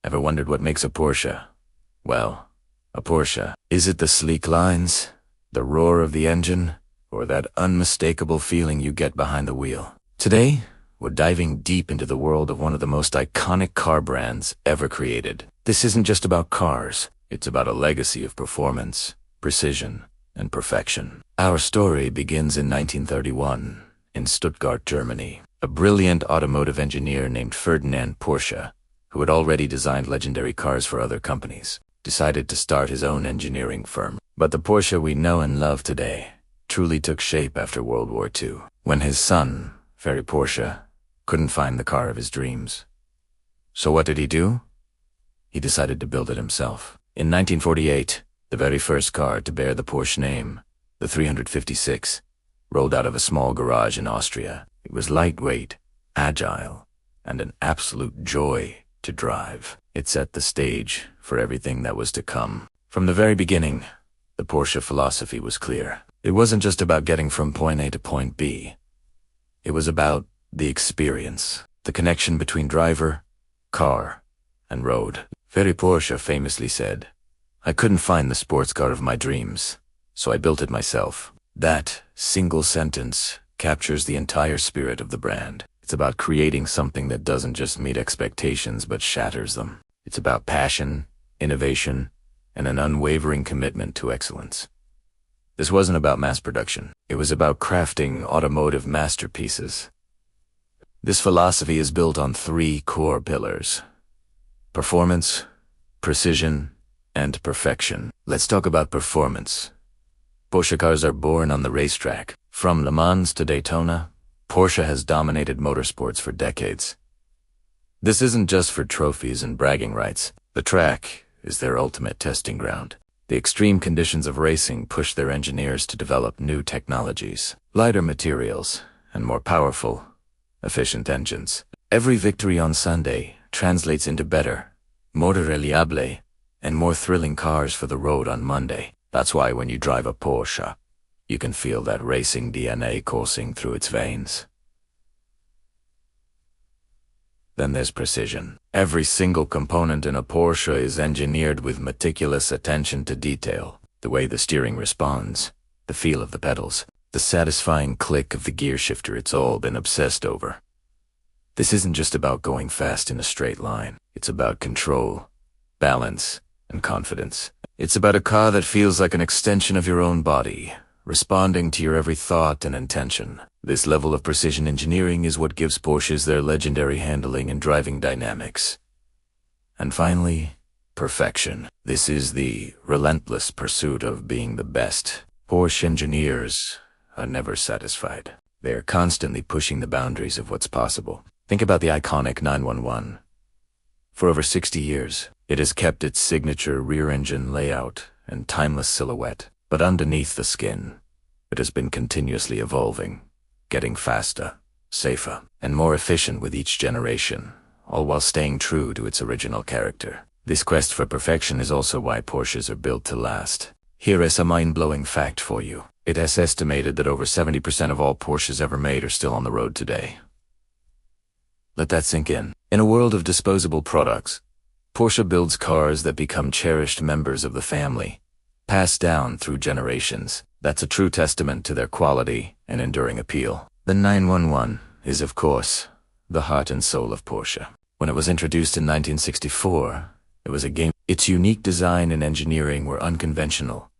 Ever wondered what makes a Porsche? Well, a Porsche. Is it the sleek lines, the roar of the engine, or that unmistakable feeling you get behind the wheel? Today, we're diving deep into the world of one of the most iconic car brands ever created. This isn't just about cars. It's about a legacy of performance, precision, and perfection. Our story begins in 1931 in Stuttgart, Germany. A brilliant automotive engineer named Ferdinand Porsche, who had already designed legendary cars for other companies, decided to start his own engineering firm. But the Porsche we know and love today truly took shape after World War II, when his son, Ferry Porsche, couldn't find the car of his dreams. So what did he do? He decided to build it himself. In 1948, the very first car to bear the Porsche name, the 356, rolled out of a small garage in Austria. It was lightweight, agile, and an absolute joy to drive. It set the stage for everything that was to come. From the very beginning, the Porsche philosophy was clear. It wasn't just about getting from point A to point B. It was about the experience, the connection between driver, car, and road. Ferry Porsche famously said, "I couldn't find the sports car of my dreams, so I built it myself." That single sentence captures the entire spirit of the brand. It's about creating something that doesn't just meet expectations but shatters them. It's about passion, innovation, and an unwavering commitment to excellence. This wasn't about mass production. It was about crafting automotive masterpieces. This philosophy is built on three core pillars: performance, precision, and perfection. Let's talk about performance. Porsche cars are born on the racetrack. From Le Mans to Daytona, Porsche has dominated motorsports for decades. This isn't just for trophies and bragging rights. The track is their ultimate testing ground. The extreme conditions of racing push their engineers to develop new technologies, lighter materials, and more powerful, efficient engines. Every victory on Sunday translates into better, more reliable, and more thrilling cars for the road on Monday. That's why when you drive a Porsche, you can feel that racing DNA coursing through its veins. Then there's precision. Every single component in a Porsche is engineered with meticulous attention to detail. The way the steering responds, the feel of the pedals, the satisfying click of the gear shifter, it's all been obsessed over. This isn't just about going fast in a straight line. It's about control, balance, and confidence. It's about a car that feels like an extension of your own body, responding to your every thought and intention. This level of precision engineering is what gives Porsches their legendary handling and driving dynamics. And finally, perfection. This is the relentless pursuit of being the best. Porsche engineers are never satisfied. They are constantly pushing the boundaries of what's possible. Think about the iconic 911. For over 60 years, it has kept its signature rear-engine layout and timeless silhouette. But underneath the skin, it has been continuously evolving, getting faster, safer, and more efficient with each generation, all while staying true to its original character. This quest for perfection is also why Porsches are built to last. Here is a mind-blowing fact for you. It is estimated that over 70% of all Porsches ever made are still on the road today. Let that sink in. In a world of disposable products, Porsche builds cars that become cherished members of the family, passed down through generations. That's a true testament to their quality and enduring appeal. The 911 is, of course, the heart and soul of Porsche. When it was introduced in 1964, it was a game. Its unique design and engineering were unconventional,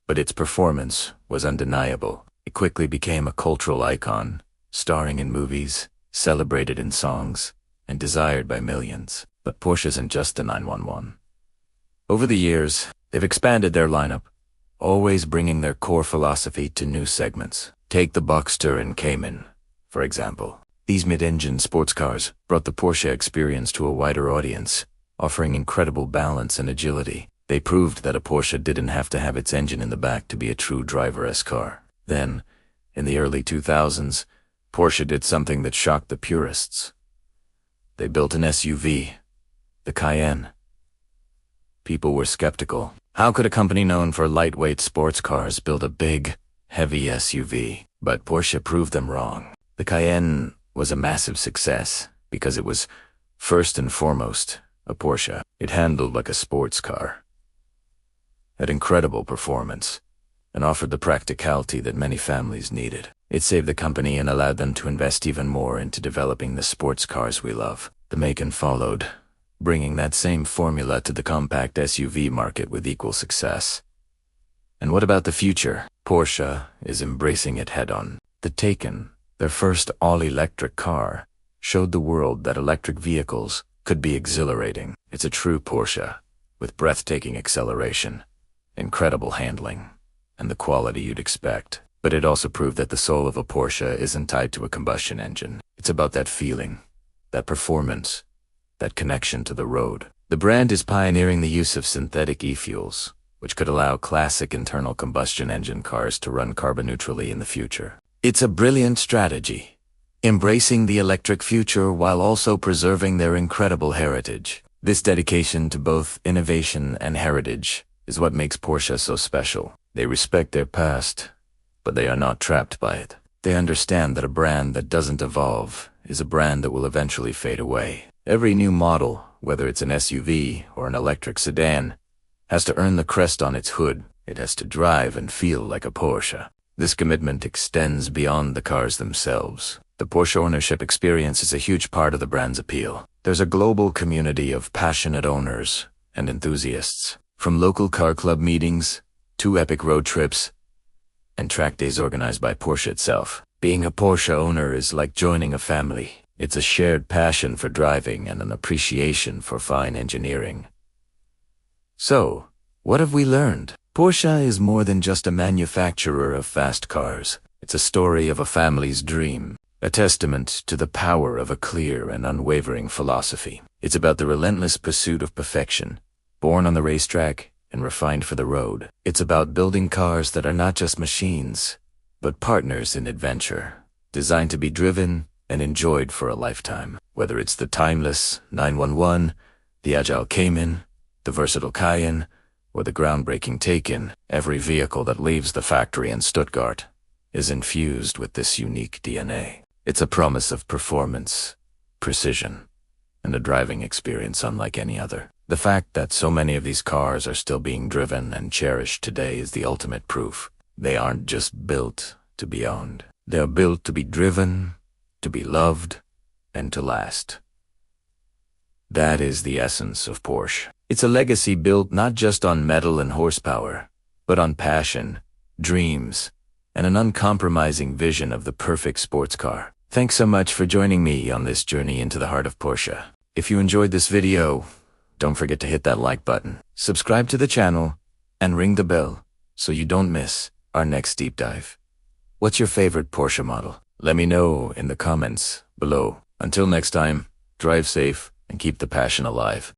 but its performance was undeniable. It quickly became a cultural icon, starring in movies, celebrated in songs, and desired by millions. But Porsche isn't just the 911. Over the years, they've expanded their lineup, always bringing their core philosophy to new segments. Take the Boxster and Cayman, for example. These mid-engine sports cars brought the Porsche experience to a wider audience, offering incredible balance and agility. They proved that a Porsche didn't have to have its engine in the back to be a true driver-esque car. Then, in the early 2000s, Porsche did something that shocked the purists. They built an SUV, the Cayenne. People were skeptical. How could a company known for lightweight sports cars build a big, heavy SUV? But Porsche proved them wrong. The Cayenne was a massive success because it was, first and foremost, a Porsche. It handled like a sports car, had incredible performance, and offered the practicality that many families needed. It saved the company and allowed them to invest even more into developing the sports cars we love. The Macan followed, bringing that same formula to the compact SUV market with equal success. And what about the future? Porsche is embracing it head-on. The Taycan, their first all-electric car, showed the world that electric vehicles could be exhilarating. It's a true Porsche, with breathtaking acceleration, incredible handling, and the quality you'd expect. But it also proved that the soul of a Porsche isn't tied to a combustion engine. It's about that feeling, that performance, that connection to the road. The brand is pioneering the use of synthetic e-fuels, which could allow classic internal combustion engine cars to run carbon neutrally in the future. It's a brilliant strategy, embracing the electric future while also preserving their incredible heritage. This dedication to both innovation and heritage is what makes Porsche so special. They respect their past, but they are not trapped by it. They understand that a brand that doesn't evolve is a brand that will eventually fade away. Every new model, whether it's an SUV or an electric sedan, has to earn the crest on its hood. It has to drive and feel like a Porsche. This commitment extends beyond the cars themselves. The Porsche ownership experience is a huge part of the brand's appeal. There's a global community of passionate owners and enthusiasts, from local car club meetings to epic road trips and track days organized by Porsche itself. Being a Porsche owner is like joining a family. It's a shared passion for driving and an appreciation for fine engineering. So, what have we learned? Porsche is more than just a manufacturer of fast cars. It's a story of a family's dream, a testament to the power of a clear and unwavering philosophy. It's about the relentless pursuit of perfection, born on the racetrack and refined for the road. It's about building cars that are not just machines, but partners in adventure, designed to be driven and enjoyed for a lifetime. Whether it's the timeless 911, the agile Cayman, the versatile Cayenne, or the groundbreaking Taycan, every vehicle that leaves the factory in Stuttgart is infused with this unique DNA. It's a promise of performance, precision, and a driving experience unlike any other. The fact that so many of these cars are still being driven and cherished today is the ultimate proof. They aren't just built to be owned. They are built to be driven, to be loved, and to last. That is the essence of Porsche. It's a legacy built not just on metal and horsepower, but on passion, dreams, and an uncompromising vision of the perfect sports car. Thanks so much for joining me on this journey into the heart of Porsche. If you enjoyed this video, don't forget to hit that like button, subscribe to the channel, and ring the bell so you don't miss our next deep dive. What's your favorite Porsche model? Let me know in the comments below. Until next time, drive safe and keep the passion alive.